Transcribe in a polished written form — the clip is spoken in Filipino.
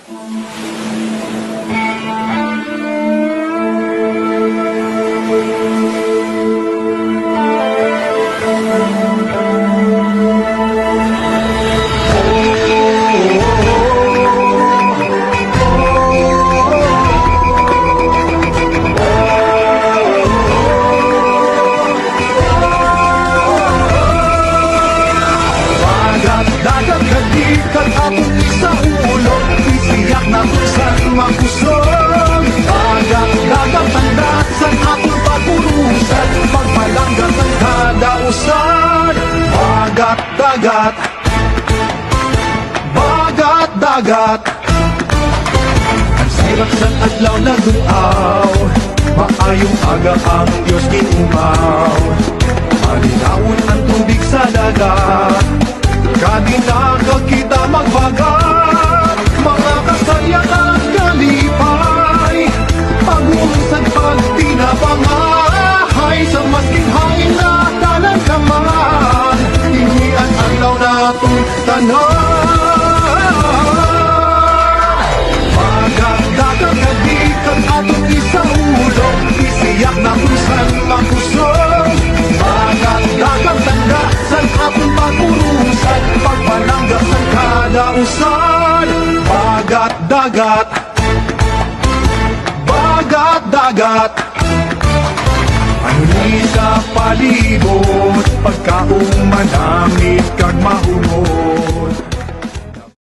Dagat kadikan atong isaulog, isiyak na tusan makusog. Dagat tandasan atong pagpurusan, pagpalanggat ang kadausan. Dagat, dagat, ang sirap sa adlaw na duaw, maayong aga ang Diyos ginumaw. Malinawon ang tubig sa dagat, kadinaka kita magbagat. Mga kasayang at kalipay, pag-uusad pagtinabangahay, sa masking hangin na talang kaman, hindi ang adlaw na itong tanan. Dagat kadikan atong isaulog, isiyak na tusan makusog. Dagat tandasan atong pagpurusan, pagpalanggas ang kadausan. Dagat, ano ni sa palibot, pagkaong manamit kag